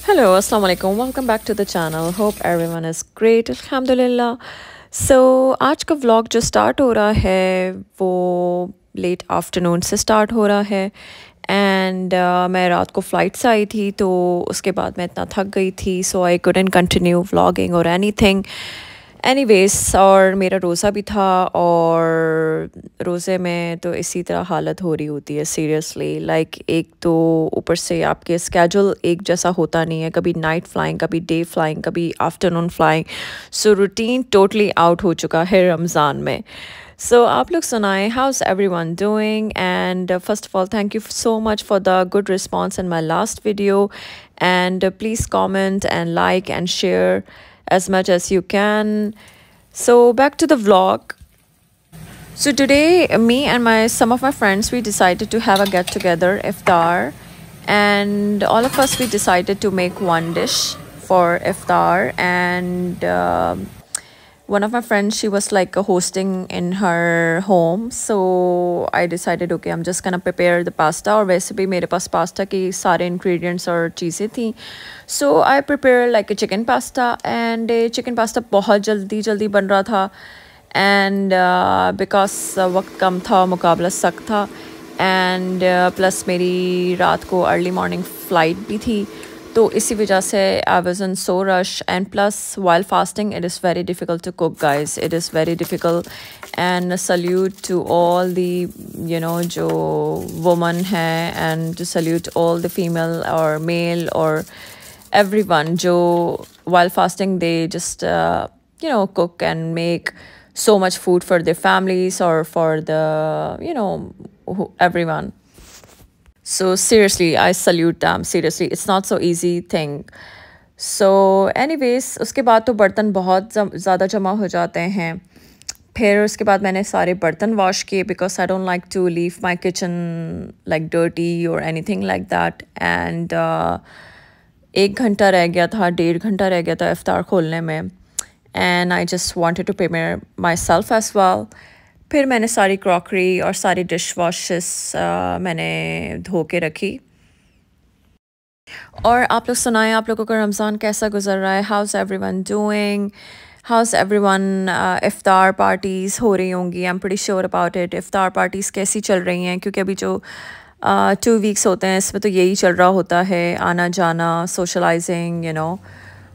Hello, assalamu alaikum. Welcome back to the channel. Hope everyone is great. Alhamdulillah. So आज का vlog जो start हो रहा है वो लेट आफ्टरनून से स्टार्ट हो रहा है एंड मैं रात को फ़्लाइट से आई थी तो उसके बाद मैं इतना थक गई थी सो आई कुडंट कंटिन्यू व्लॉगिंग और एनीथिंग एनीवेज और मेरा रोज़ा भी था और रोज़े में तो इसी तरह हालत हो रही होती है सीरियसली लाइक एक तो ऊपर से आपके स्केड्यूल एक जैसा होता नहीं है कभी नाइट फ़्लाइंग कभी डे फ़्लाइंग कभी आफ्टरनून फ़्लाइंग सो रूटीन टोटली आउट हो चुका है रमज़ान में सो आप लोग सुनाएं how is everyone doing and first of all thank you so much for the good response in my last video and please comment and like and share as much as you can. So back to the vlog. So today me and some of my friends we decided to have a get together iftar and all of us we decided to make one dish for iftar and one of my friends she was like hosting in her home so I decided okay I'm just gonna prepare the pasta और वैसे भी मेरे पास pasta की सारे ingredients और चीज़ें थी so I prepared like a chicken pasta and chicken pasta बहुत जल्दी बन रहा था and because वक्त कम था मुकाबला सख्त था and plus मेरी रात को early morning flight भी थी तो इसी वजह से I was in so rush and plus while fasting it is very difficult to cook guys it is very difficult and salute to all the जो woman है and to salute all the female or male or everyone जो while fasting they just cook and make so much food for their families or for the everyone. So seriously, I salute them. Seriously, it's not so easy thing. So anyways, उसके बाद तो बर्तन बहुत ज़्यादा जमा हो जाते हैं फिर उसके बाद मैंने सारे बर्तन वॉश किए because I don't like to leave my kitchen like dirty or anything like that and 1 घंटा रह गया था 1.5 घंटा रह गया था इफ्तार खोलने में and I just wanted to prepare myself as well. फिर मैंने सारी क्रॉकरी और सारी डिश वॉशेस मैंने धो के रखी और आप लोग सुनाएं आप लोगों का रमज़ान कैसा गुजर रहा है how's everyone doing how's everyone इफ्तार पार्टीज़ हो रही होंगी I am pretty sure about it इफ्तार पार्टीज़ कैसी चल रही हैं क्योंकि अभी जो 2 वीक्स होते हैं इसमें तो यही चल रहा होता है आना जाना socialising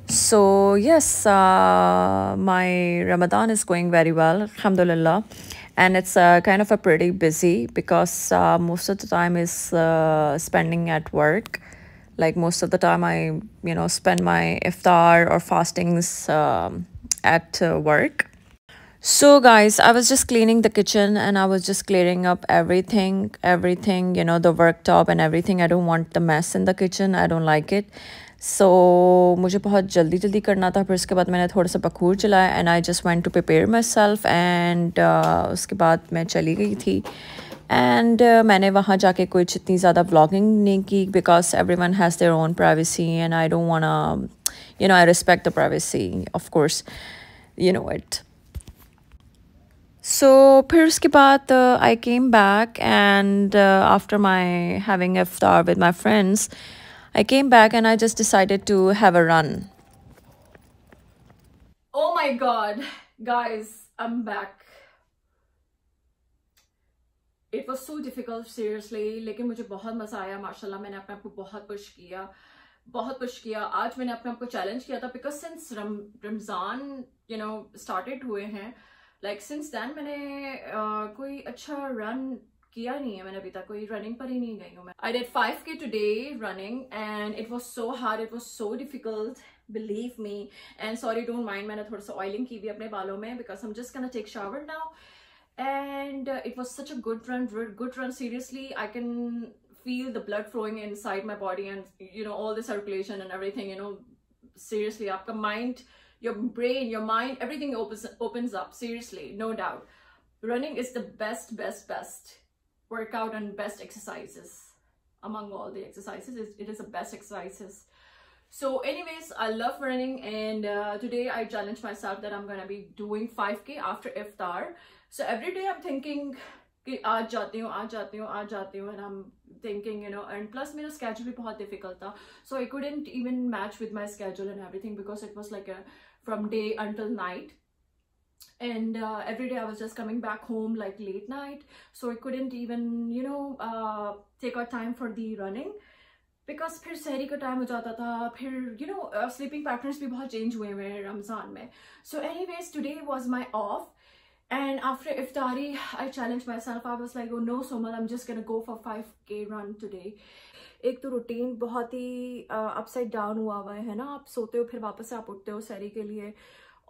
So yes, my Ramadan is going very well, alhamdulillah, and it's kind of a pretty busy because most of the time is spending at work. Like most of the time I spend my iftar or fastings at work. So guys, I was just cleaning the kitchen and I was just clearing up everything, the worktop and everything. I don't want the mess in the kitchen. I don't like it. So मुझे बहुत जल्दी करना था फिर उसके बाद मैंने थोड़ा सा बखूर चलाया and I just want to prepare myself and उसके बाद मैं चली गई थी एंड मैंने वहाँ जाके कुछ इतनी ज़्यादा व्लॉगिंग नहीं की because everyone has their own privacy and I don't want I respect the privacy of course it So फिर उसके बाद I came back and after my having iftar with my friends I came back and I just decided to have a run. Oh my god, guys, I'm back. It was so difficult seriously, लेकिन मुझे बहुत मजा आया माशाल्लाह मैंने अपने आप को बहुत पुश किया आज मैंने अपने आप को चैलेंज किया था because since रमजान started हुए हैं like since then मैंने कोई अच्छा रन किया नहीं है मैंने अभी तक कोई रनिंग पर ही नहीं गई हूँ मैं I did 5K today running and it was so hard, it was so difficult, believe me, and sorry don't mind मैंने थोड़ा सा ऑयलिंग की भी अपने बालों में because I'm just gonna take shower now and it was such a good run seriously. I can feel the blood flowing inside my body and all the circulation and everything seriously आपका mind, your brain, your mind, everything opens up seriously, no doubt. Running is the best workout and best exercises among all the exercises. It is the best exercises. So anyways, I love running and today I challenge myself that I'm gonna be doing 5K after iftar. So every day I'm thinking कि आज जाती हूँ and I'm thinking, you know, and plus मेरा schedule भी बहुत difficult था, so I couldn't even match with my schedule and everything because it was like a from day until night. And every day I was just coming back home like late night, so I couldn't even, you know, take out time for the running because फिर सहरी का time हो जाता था, फिर you know sleeping patterns भी बहुत change हुए मेरे रमज़ान में. So anyways, today was my off, and after iftari I challenged myself. I was like, oh no Somal, I'm just gonna go for 5k run today. एक तो routine बहुत ही upside down हुआ है ना, आप सोते हो फिर वापस से आप उठते हो सहरी के लिए,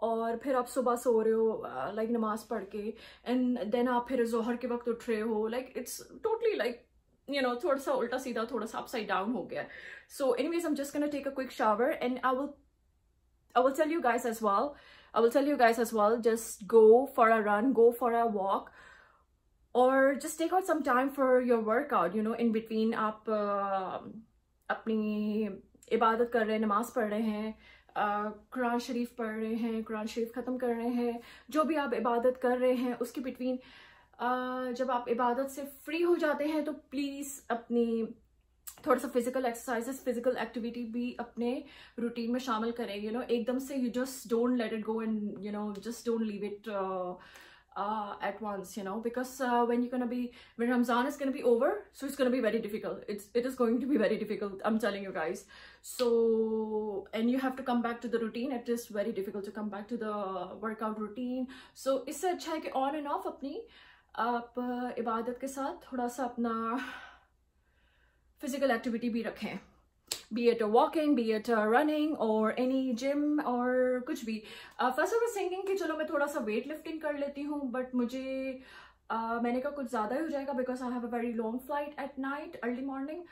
और फिर आप सुबह सो रहे हो लाइक नमाज पढ़ के, एंड देन आप फिर जोहर के वक्त उठ रहे हो, like it's totally like you know थोड़ा सा उल्टा सीधा, थोड़ा सा अपसाइड डाउन हो गया. So anyways, I'm just gonna take a quick shower and I will tell you guys as well. I will tell you guys as well, just go for a run, go for a walk, or just take out some time for your workout, you know, in between आप अपनी इबादत कर रहे हैं, नमाज पढ़ रहे हैं, कुरान शरीफ पढ़ रहे हैं, कुरान शरीफ ख़त्म कर रहे हैं, जो भी आप इबादत कर रहे हैं उसके बिटवीन जब आप इबादत से फ्री हो जाते हैं तो प्लीज़ अपनी थोड़ा सा फिजिकल एक्सरसाइजेस, फिजिकल एक्टिविटी भी अपने रूटीन में शामिल करें. यू नो एकदम से you just don't let it go and you know just don't leave it at once, you know, because when Ramzan is going to be over, so it's going to be very difficult. It is going to be very difficult, I'm telling you guys. So, and you have to come back to the routine. It is very difficult to come back to the workout routine. So इससे अच्छा है कि on and off अपनी आप इबादत के साथ थोड़ा सा अपना physical activity भी रखें, be it a walking, be it a running, or any gym, or कुछ भी. First I was thinking कि चलो मैं थोड़ा सा weight lifting कर लेती हूँ, but मुझे मैंने कहा कुछ ज़्यादा हो जाएगा because I have a very long flight at night, early morning,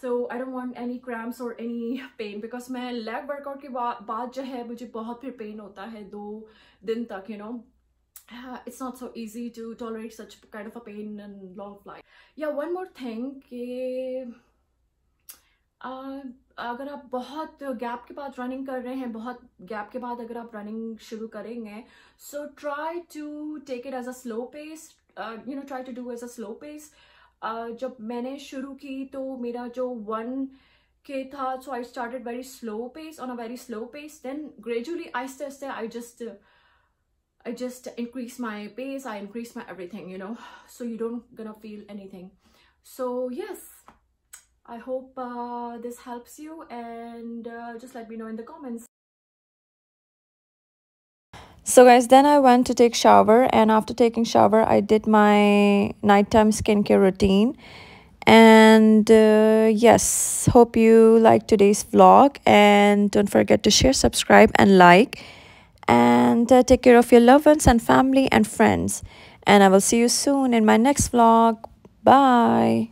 so I don't want any cramps or any pain because मैं leg workout के बाद जो है मुझे बहुत फिर pain होता है 2 दिन तक, you know. It's not so easy to tolerate such kind of a pain and long flight. Yeah, one more thing कि अगर आप बहुत गैप के बाद रनिंग कर रहे हैं, बहुत गैप के बाद अगर आप रनिंग शुरू करेंगे, so try to take it as a slow pace, you know try to do as a slow pace. जब मैंने शुरू की तो मेरा जो 1k था, so I started very slow pace, on a very slow pace, then gradually आहिस्ते आहिस्ते I just increase my pace, I increase my everything, you know, so you don't gonna feel anything. So yes, I hope this helps you, and just let me know in the comments. So guys, then I went to take shower, and after taking shower I did my nighttime skincare routine. And yes, hope you like today's vlog, and don't forget to share, subscribe and like, and take care of your loved ones and family and friends, and I will see you soon in my next vlog. Bye.